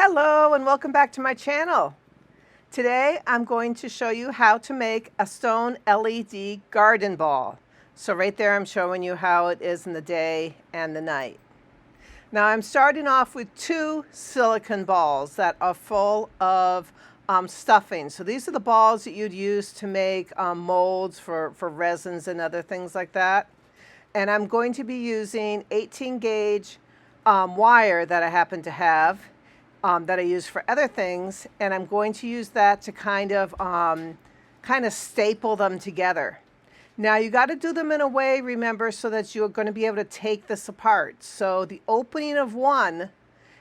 Hello and welcome back to my channel. Today I'm going to show you how to make a stone LED garden ball. So right there I'm showing you how it is in the day and the night. Now I'm starting off with two silicone balls that are full of stuffing. So these are the balls that you'd use to make molds for resins and other things like that. And I'm going to be using 18 gauge wire that I happen to have. That I use for other things, and I'm going to use that to kind of staple them together. Now you got to do them in a way, remember, so that you're going to be able to take this apart. So the opening of one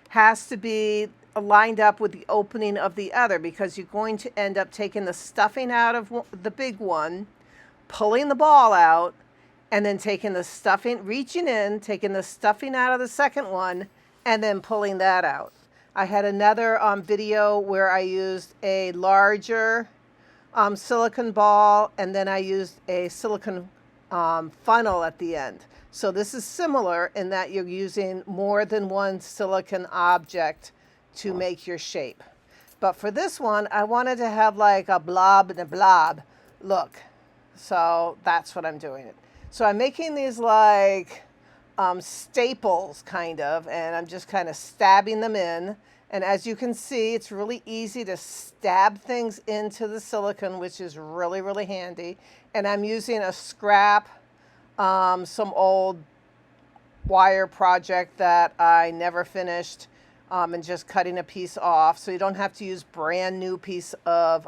has to be lined up with the opening of the other, because you're going to end up taking the stuffing out of the big one, pulling the ball out, and then taking the stuffing, reaching in, taking the stuffing out of the second one, and then pulling that out. I had another video where I used a larger silicone ball, and then I used a silicone funnel at the end. So this is similar in that you're using more than one silicone object to make your shape. But for this one, I wanted to have like a blob and a blob look. So that's what I'm doing. So I'm making these like staples kind of, and I'm just kind of stabbing them in. And as you can see, it's really easy to stab things into the silicone, which is really, really handy. And I'm using a scrap, some old wire project that I never finished, and just cutting a piece off. So you don't have to use brand new piece of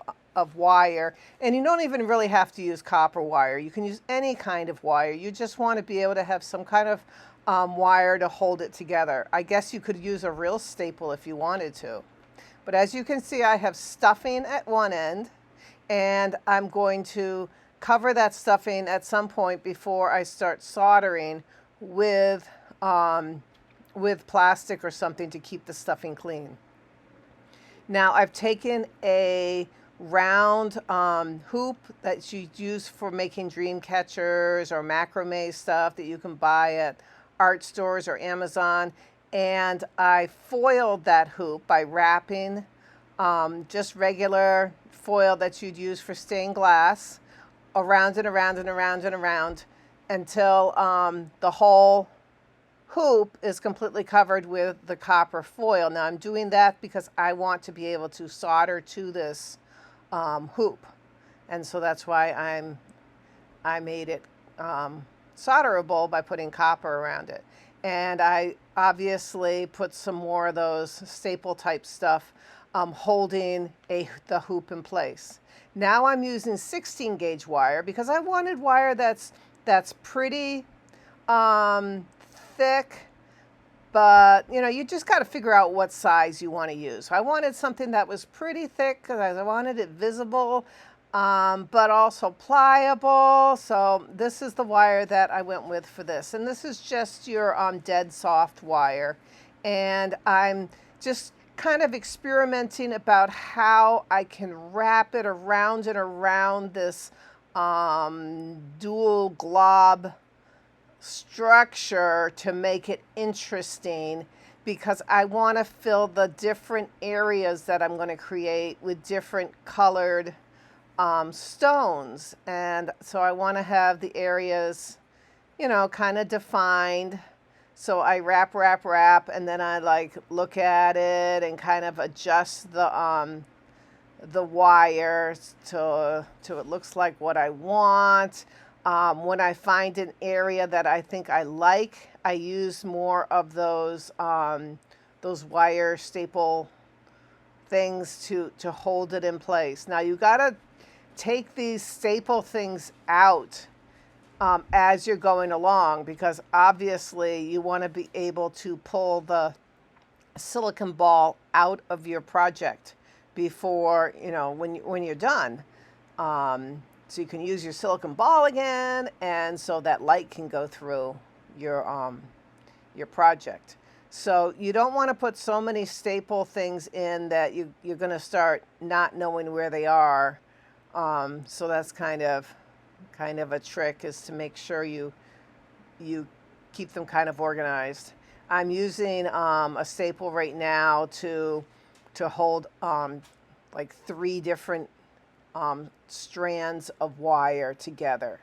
wire. And you don't even really have to use copper wire. You can use any kind of wire. You just want to be able to have some kind of wire to hold it together. I guess you could use a real staple if you wanted to. But as you can see, I have stuffing at one end, and I'm going to cover that stuffing at some point before I start soldering with plastic or something to keep the stuffing clean. Now I've taken a round hoop that you use for making dream catchers or macrame stuff that you can buy at art stores or Amazon, and I foiled that hoop by wrapping just regular foil that you'd use for stained glass around and around and around and around until the whole hoop is completely covered with the copper foil. Now I'm doing that because I want to be able to solder to this hoop, and so that's why I made it solderable by putting copper around it. And I obviously put some more of those staple type stuff holding the hoop in place. Now I'm using 16 gauge wire because I wanted wire that's pretty thick, but you just got to figure out what size you want to use. I wanted something that was pretty thick because I wanted it visible, but also pliable. So this is the wire that I went with for this. And this is just your dead soft wire. And I'm just kind of experimenting about how I can wrap it around and around this dual glob structure to make it interesting, because I want to fill the different areas that I'm going to create with different colored stones. And so I want to have the areas, kind of defined. So I wrap, and then I like look at it and kind of adjust the wire to it looks like what I want. When I find an area that I think I like, I use more of those wire staple things to hold it in place. Now you gotta take these staple things out as you're going along, because obviously you want to be able to pull the silicone ball out of your project before, when you're done. So you can use your silicone ball again, and so that light can go through your project. So you don't want to put so many staple things in that you're going to start not knowing where they are. So that's kind of a trick, is to make sure you keep them kind of organized. I'm using a staple right now to to hold like 3 different strands of wire together.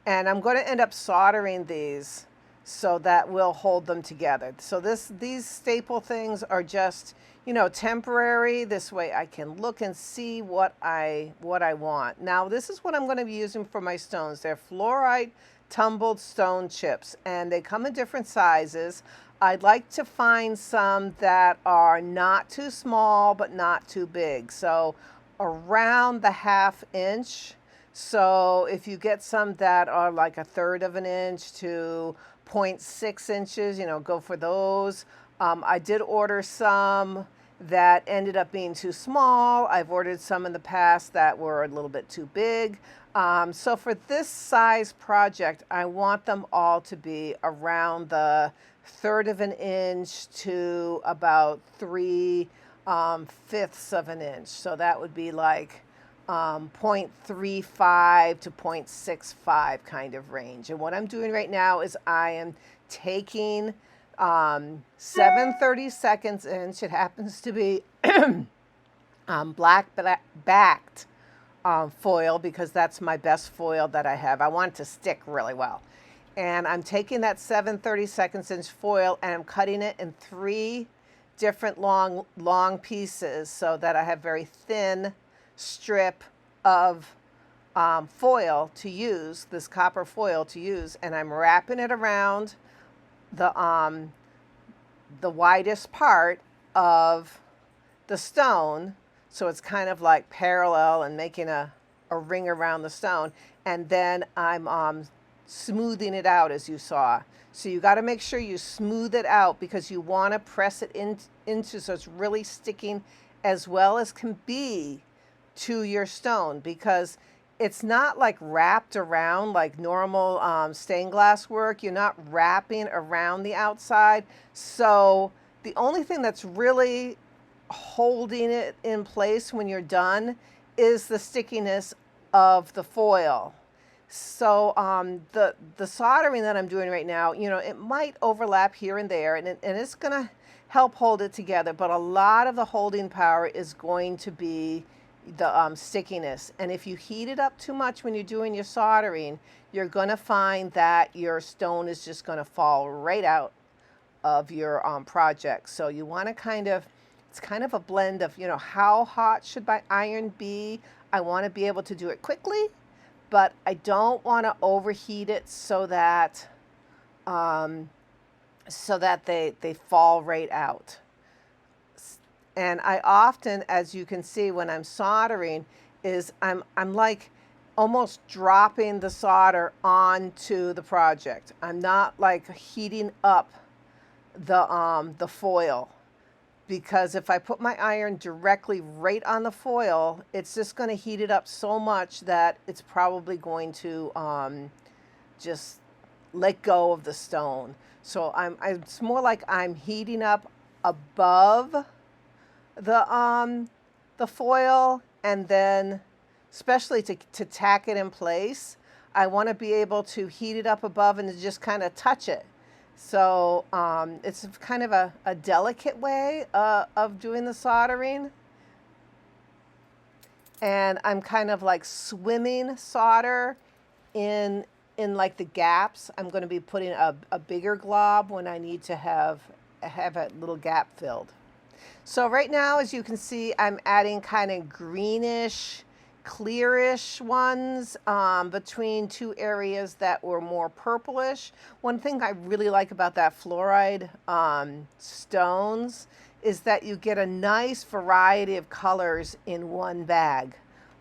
And I'm going to end up soldering these so that will hold them together. So these staple things are just, you know, temporary. This way I can look and see what I want. Now this is what I'm going to be using for my stones. They're Fluorite tumbled stone chips, and they come in different sizes. I'd like to find some that are not too small but not too big. So around the 1/2 inch. So if you get some that are like 1/3 of an inch to 0.6 inches, you know, go for those. I did order some that ended up being too small. I've ordered some in the past that were a little bit too big. So for this size project, I want them all to be around the 1/3 of an inch to about 3/5 of an inch. So that would be like 0.35 to 0.65 kind of range. And what I'm doing right now is I am taking 7/32 inch. It happens to be black backed foil because that's my best foil that I have. I want it to stick really well. And I'm taking that 7/32 inch foil and I'm cutting it in 3 different long pieces so that I have very thin strip of foil to use, this copper foil to use, and I'm wrapping it around the widest part of the stone, so it's kind of like parallel and making a ring around the stone, and then I'm smoothing it out as you saw. So you got to make sure you smooth it out because you want to press it into so it's really sticking as well as can be to your stone, because it's not like wrapped around like normal stained glass work. You're not wrapping around the outside. So the only thing that's really holding it in place when you're done is the stickiness of the foil. So the soldering that I'm doing right now, you know, it might overlap here and there, and it's going to help hold it together, but a lot of the holding power is going to be the stickiness. And if you heat it up too much when you're doing your soldering, you're going to find that your stone is just going to fall right out of your project. So you want to it's kind of a blend of, you know, how hot should my iron be? I want to be able to do it quickly, but I don't want to overheat it so that they fall right out. And I often, as you can see when I'm soldering, is I'm like almost dropping the solder onto the project. I'm not like heating up the foil, because if I put my iron directly right on the foil, it's just going to heat it up so much that it's probably going to just let go of the stone. So it's more like I'm heating up above the foil, and then especially to tack it in place, I want to be able to heat it up above and to just kind of touch it. So it's kind of a delicate way of doing the soldering. And I'm kind of like swimming solder in like the gaps. I'm going to be putting a bigger glob when I need to have a little gap filled. So right now, as you can see, I'm adding kind of greenish, clearish ones between 2 areas that were more purplish. One thing I really like about that fluoride stones is that you get a nice variety of colors in one bag.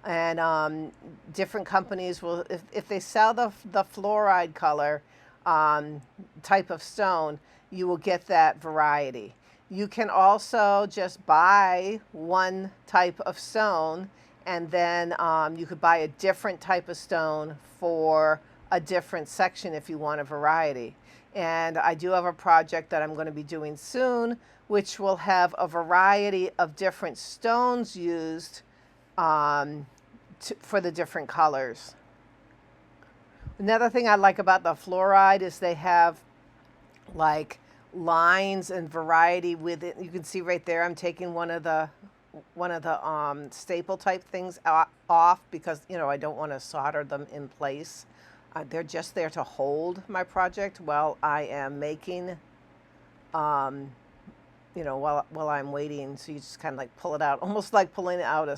And different companies will, if they sell the fluoride color type of stone, you will get that variety. You can also just buy one type of stone, and then you could buy a different type of stone for a different section if you want a variety. And I do have a project that I'm going to be doing soon, which will have a variety of different stones used for the different colors. Another thing I like about the fluoride is they have like lines and variety with it. You can see right there, I'm taking one of the staple type things off because, you know, I don't want to solder them in place. They're just there to hold my project while I am making, you know, while I'm waiting. So you just kind of like pull it out, almost like pulling out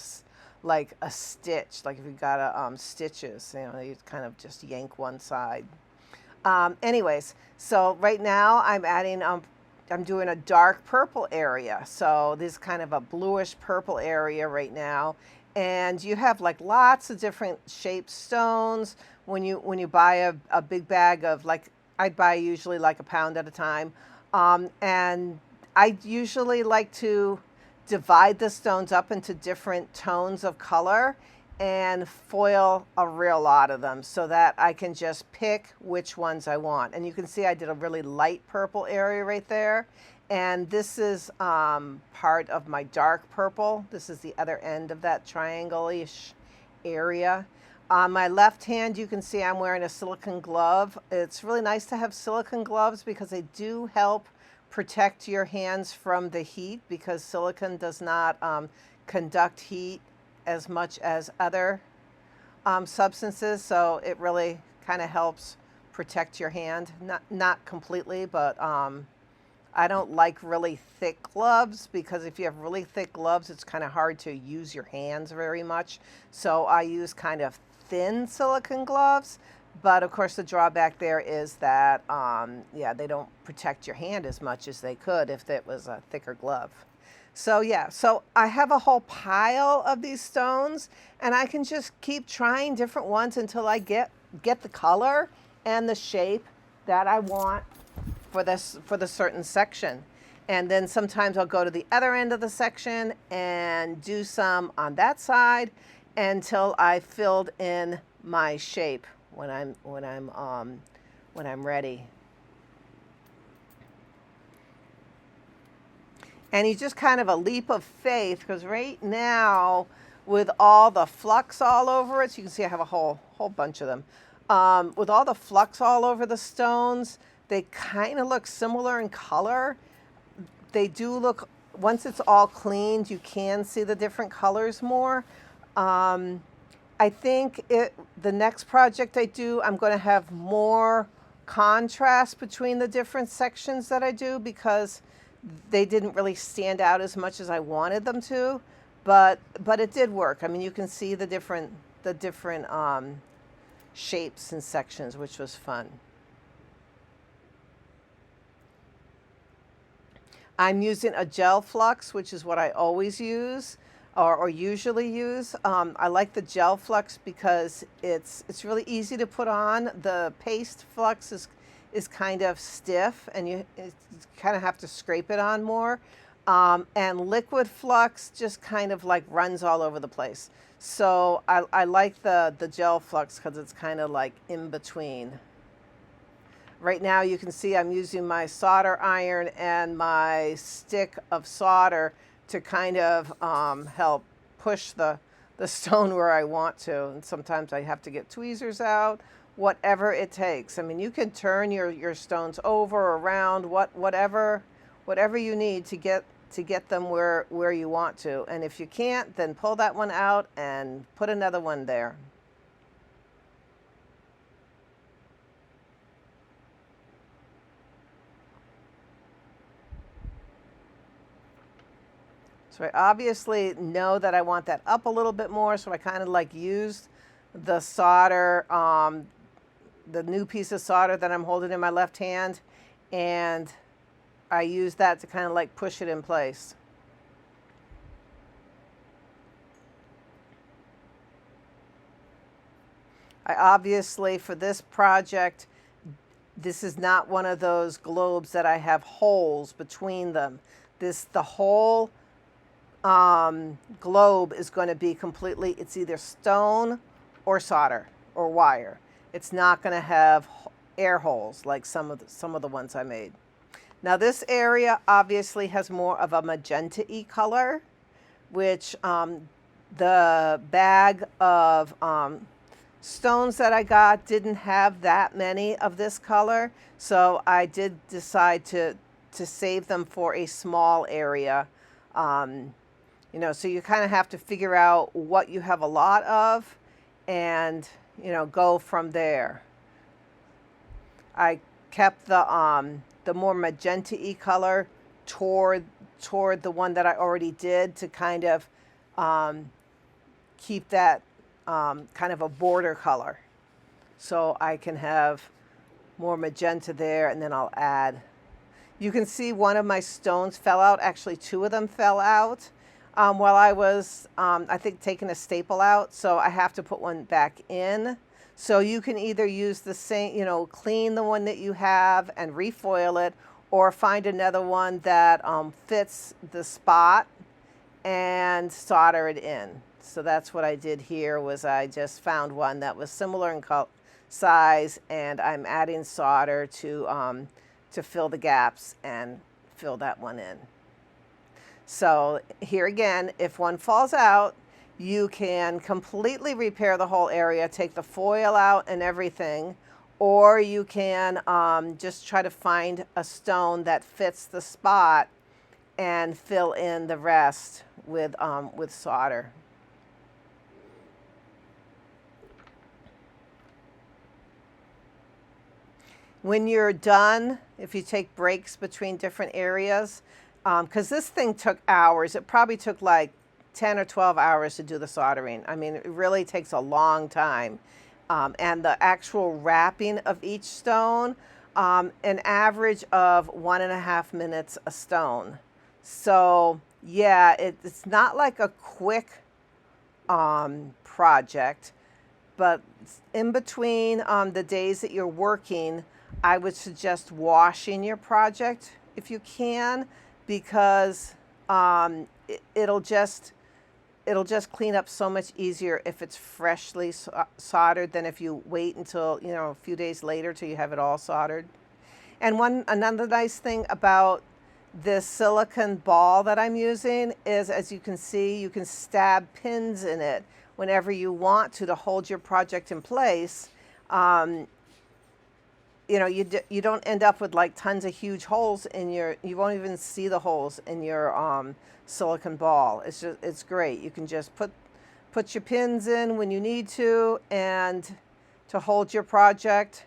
like a stitch. Like if you got stitches, you know, you kind of just yank one side. Anyways, so right now I'm adding, I'm doing a dark purple area. So this is kind of a bluish purple area right now. And you have like lots of different shaped stones. When you buy a big bag of, like, I'd buy usually like a pound at a time. And I usually like to divide the stones up into different tones of color and foil a real lot of them so that I can just pick which ones I want. And you can see I did a really light purple area right there. And this is part of my dark purple. This is the other end of that triangle-ish area. On my left hand, you can see I'm wearing a silicone glove. It's really nice to have silicone gloves because they do help protect your hands from the heat, because silicone does not conduct heat as much as other substances. So it really kind of helps protect your hand. Not completely, but I don't like really thick gloves, because if you have really thick gloves, it's kind of hard to use your hands very much. So I use kind of thin silicone gloves. But of course, the drawback there is that, yeah, they don't protect your hand as much as they could if it was a thicker glove. So yeah, so I have a whole pile of these stones, and I can just keep trying different ones until I get the color and the shape that I want for the certain section. And then sometimes I'll go to the other end of the section and do some on that side until I filled in my shape when I'm ready. And you just kind of a leap of faith, because right now with all the flux all over it, so you can see I have a whole bunch of them. With all the flux all over the stones, they kind of look similar in color. They do look, once it's all cleaned, you can see the different colors more. I think the next project I do, I'm going to have more contrast between the different sections that I do, because they didn't really stand out as much as I wanted them to, but it did work. I mean, you can see the different shapes and sections, which was fun. I'm using a gel flux, which is what I always use, or usually use. I like the gel flux because it's really easy to put on. The paste flux is kind of stiff, and you kind of have to scrape it on more. And liquid flux just kind of like runs all over the place. So I like the gel flux because it's kind of like in between. Right now you can see I'm using my solder iron and my stick of solder to kind of help push the stone where I want to. And sometimes I have to get tweezers out, whatever it takes. I mean, you can turn your stones over or around, whatever you need to get them where you want to. And if you can't, then pull that one out and put another one there. So I obviously know that I want that up a little bit more, so I kind of like used the solder, the new piece of solder that I'm holding in my left hand, and I use that to kind of like push it in place. I obviously, for this project, this is not one of those globes that I have holes between them. The whole globe is going to be completely, it's either stone or solder or wire. It's not going to have air holes like some of the ones I made. Now this area obviously has more of a magenta-y color, which the bag of stones that I got didn't have that many of this color, so I did decide to save them for a small area. You know, so you kind of have to figure out what you have a lot of and, you know, go from there. I kept the more magenta-y color toward the one that I already did to kind of keep that kind of a border color. So I can have more magenta there, and then I'll add. You can see one of my stones fell out. Actually, two of them fell out while I was, I think, taking a staple out. So I have to put one back in. So you can either use the same, you know, clean the one that you have and refoil it, or find another one that fits the spot and solder it in. So that's what I did here, was I just found one that was similar in size, and I'm adding solder to fill the gaps and fill that one in. So here again, if one falls out, you can completely repair the whole area, take the foil out and everything, or you can just try to find a stone that fits the spot and fill in the rest with solder. When you're done, if you take breaks between different areas, because this thing took hours, it probably took like 10 or 12 hours to do the soldering. I mean, it really takes a long time. And the actual wrapping of each stone, an average of 1.5 minutes a stone. So yeah, it's not like a quick project, but in between the days that you're working, I would suggest washing your project if you can, because it'll just clean up so much easier if it's freshly soldered than if you wait until, you know, a few days later till you have it all soldered. And another nice thing about this silicone ball that I'm using is, as you can see, you can stab pins in it whenever you want to hold your project in place. You know, you don't end up with like tons of huge holes in you won't even see the holes in your silicone ball. It's great. You can just put your pins in when you need to, and to hold your project,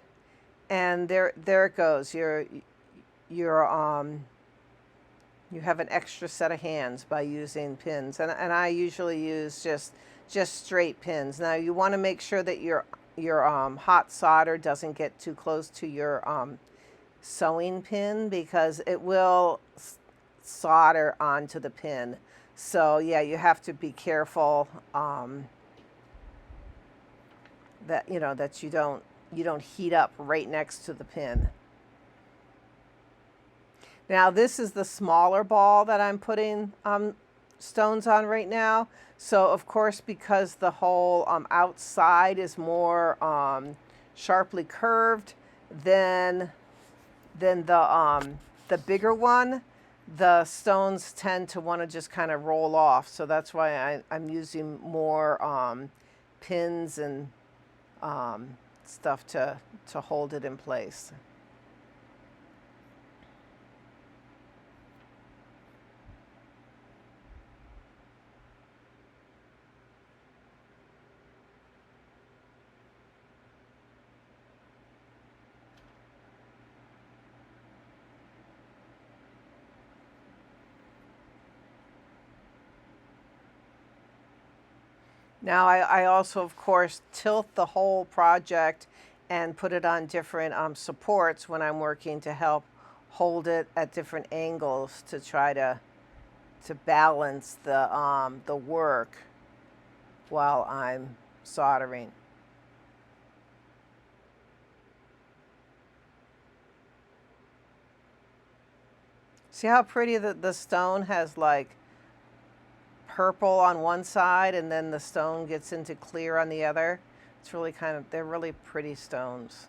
and there it goes. You have an extra set of hands by using pins, and I usually use just straight pins. Now you want to make sure that your hot solder doesn't get too close to your sewing pin, because it will solder onto the pin. So yeah, you have to be careful that that you don't heat up right next to the pin. Now this is the smaller ball that I'm putting stones on right now. So of course, because the whole outside is more sharply curved than the bigger one, the stones tend to want to just kind of roll off. So that's why I'm using more pins and stuff to hold it in place. Now I also, of course, tilt the whole project and put it on different supports when I'm working, to help hold it at different angles, to try to balance the work while I'm soldering. See how pretty the stone has like purple on one side, and then the stone gets into clear on the other. It's really they're really pretty stones.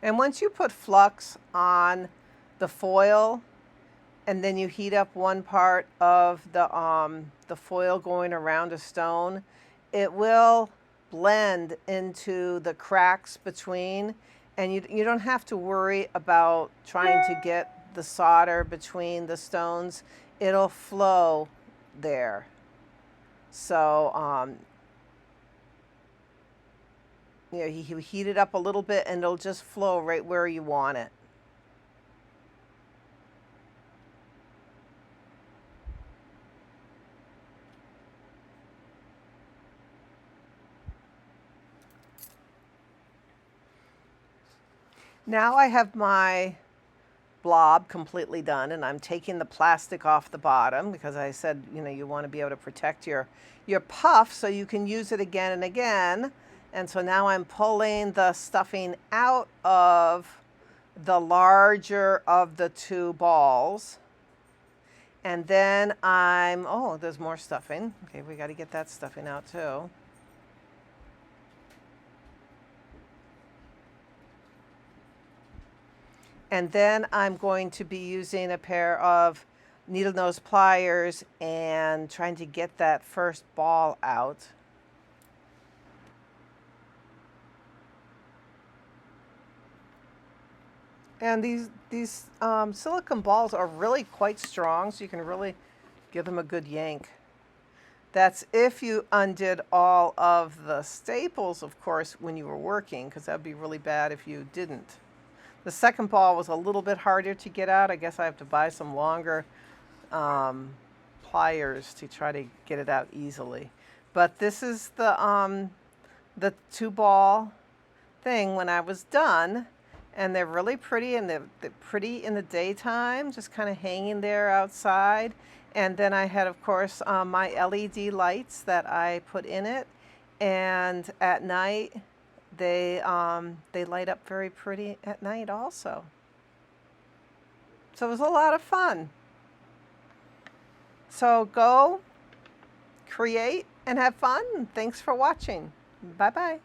And once you put flux on the foil, and then you heat up one part of the foil going around a stone, it will blend into the cracks between, and you don't have to worry about trying to get the solder between the stones. It'll flow there. So you know, you heat it up a little bit and it'll just flow right where you want it. Now I have my blob completely done, and I'm taking the plastic off the bottom because I said, you know, you want to be able to protect your puff so you can use it again and again. And so now I'm pulling the stuffing out of the larger of the two balls. And then oh, there's more stuffing. Okay, we got to get that stuffing out too. And then I'm going to be using a pair of needle nose pliers and trying to get that first ball out. And these silicone balls are really quite strong, so you can really give them a good yank. That's if you undid all of the staples, of course, when you were working, because that would be really bad if you didn't. The second ball was a little bit harder to get out. I guess I have to buy some longer pliers to try to get it out easily. But this is the 2-ball thing when I was done. And they're really pretty, and they're pretty in the daytime, just kind of hanging there outside. And then I had, of course, my LED lights that I put in it. And at night, they light up very pretty at night also. So it was a lot of fun. So go create and have fun. Thanks for watching. Bye-bye.